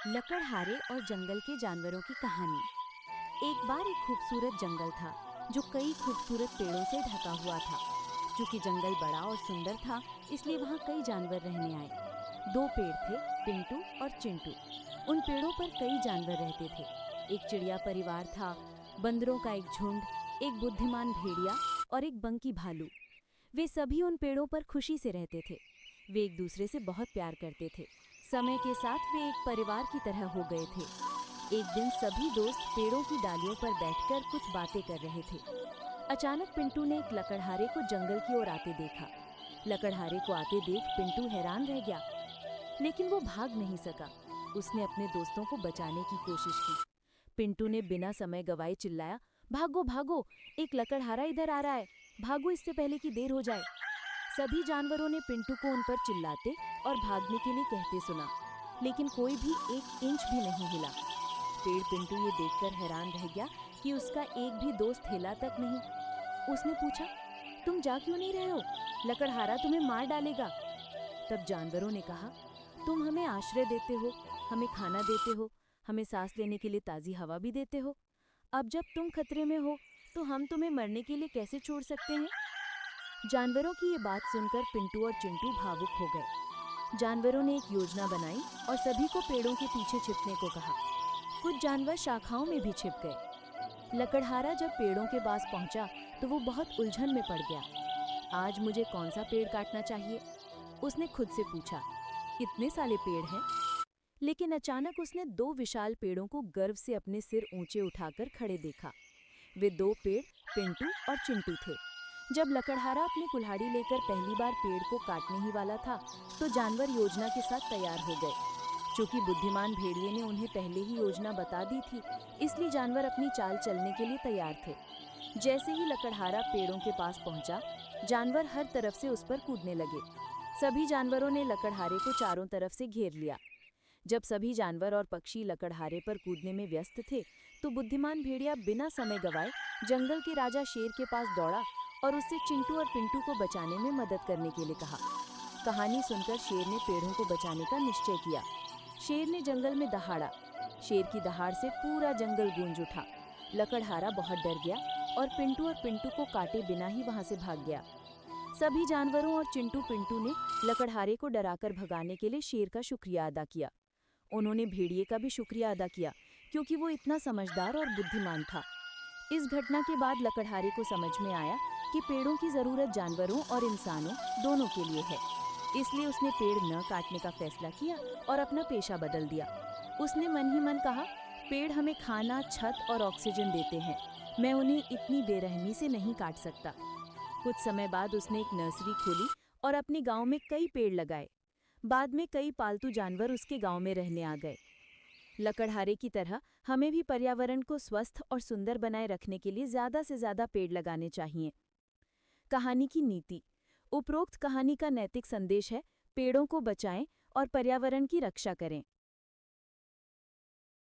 लकड़हारे और जंगल के जानवरों की कहानी। एक बार एक खूबसूरत जंगल था जो कई खूबसूरत पेड़ों से ढका हुआ था। चूंकि जंगल बड़ा और सुंदर था, इसलिए वहाँ कई जानवर रहने आए। दो पेड़ थे, पिंटू और चिंटू। उन पेड़ों पर कई जानवर रहते थे। एक चिड़िया परिवार था, बंदरों का एक झुंड, एक बुद्धिमान भेड़िया और एक बंकी भालू। वे सभी उन पेड़ों पर खुशी से रहते थे। वे एक दूसरे से बहुत प्यार करते थे। समय के साथ वे एक परिवार की तरह हो गए थे। एक दिन सभी दोस्त पेड़ों की डालियों पर बैठकर कुछ बातें कर रहे थे। अचानक पिंटू ने एक लकड़हारे को जंगल की ओर आते देखा। लकड़हारे को आते देख पिंटू हैरान रह गया, लेकिन वो भाग नहीं सका। उसने अपने दोस्तों को बचाने की कोशिश की। पिंटू ने बिना समय गवाए चिल्लाया, भागो भागो, एक लकड़हारा इधर आ रहा है, भागो इससे पहले कि देर हो जाए। सभी जानवरों ने पिंटू को उन पर चिल्लाते और भागने के लिए कहते सुना, लेकिन कोई भी एक इंच भी नहीं हिला। पेड़ पिंटू ये देखकर हैरान रह गया कि उसका एक भी दोस्त हिला तक नहीं। उसने पूछा, तुम जा क्यों नहीं रहे हो? लकड़हारा तुम्हें मार डालेगा। तब जानवरों ने कहा, तुम हमें आश्रय देते हो, हमें खाना देते हो, हमें सांस लेने के लिए ताज़ी हवा भी देते हो। अब जब तुम खतरे में हो, तो हम तुम्हें मरने के लिए कैसे छोड़ सकते हैं? जानवरों की ये बात सुनकर पिंटू और चिंटू भावुक हो गए। जानवरों ने एक योजना बनाई और सभी को पेड़ों के पीछे छिपने को कहा। कुछ जानवर शाखाओं में भी छिप गए। लकड़हारा जब पेड़ों के पास पहुंचा तो वो बहुत उलझन में पड़ गया। आज मुझे कौन सा पेड़ काटना चाहिए? उसने खुद से पूछा। इतने सारे पेड़ हैं। लेकिन अचानक उसने दो विशाल पेड़ों को गर्व से अपने सिर ऊंचे उठाकर खड़े देखा। वे दो पेड़ पिंटू और चिंटू थे। जब लकड़हारा अपनी कुल्हाड़ी लेकर पहली बार पेड़ को काटने ही वाला था, तो जानवर योजना के साथ तैयार हो गए। चूंकि बुद्धिमान भेड़िए ने उन्हें पहले ही योजना बता दी थी, इसलिए जानवर अपनी चाल चलने के लिए तैयार थे। जैसे ही लकड़हारा पेड़ों के पास पहुंचा, जानवर हर तरफ से उस पर कूदने लगे। सभी जानवरों ने लकड़हारे को चारों तरफ से घेर लिया। जब सभी जानवर और पक्षी लकड़हारे पर कूदने में व्यस्त थे, तो बुद्धिमान भेड़िया बिना समय गवाए जंगल के राजा शेर के पास दौड़ा और उससे चिंटू और पिंटू को बचाने में मदद करने के लिए कहा। कहानी सुनकर शेर ने पेड़ों को बचाने का निश्चय किया। शेर ने जंगल में दहाड़ा। शेर की दहाड़ से पूरा जंगल गूंज उठा। लकड़हारा बहुत डर गया और पिंटू को काटे बिना ही वहां से भाग गया। सभी जानवरों और चिंटू पिंटू ने लकड़हारे को डराकर भगाने के लिए शेर का शुक्रिया अदा किया। उन्होंने भेड़िए का भी शुक्रिया अदा किया, क्योंकि वो इतना समझदार और बुद्धिमान था। इस घटना के बाद लकड़हारे को समझ में आया कि पेड़ों की जरूरत जानवरों और इंसानों दोनों के लिए है। इसलिए उसने पेड़ न काटने का फैसला किया और अपना पेशा बदल दिया। उसने मन ही मन कहा, पेड़ हमें खाना, छत और ऑक्सीजन देते हैं, मैं उन्हें इतनी बेरहमी से नहीं काट सकता। कुछ समय बाद उसने एक नर्सरी खोली और अपने गांव में कई पेड़ लगाए। बाद में कई पालतू जानवर उसके गांव में रहने आ गए। लकड़हारे की तरह हमें भी पर्यावरण को स्वस्थ और सुंदर बनाए रखने के लिए ज़्यादा से ज़्यादा पेड़ लगाने चाहिए। कहानी की नीति। उपरोक्त कहानी का नैतिक संदेश है, पेड़ों को बचाएं और पर्यावरण की रक्षा करें।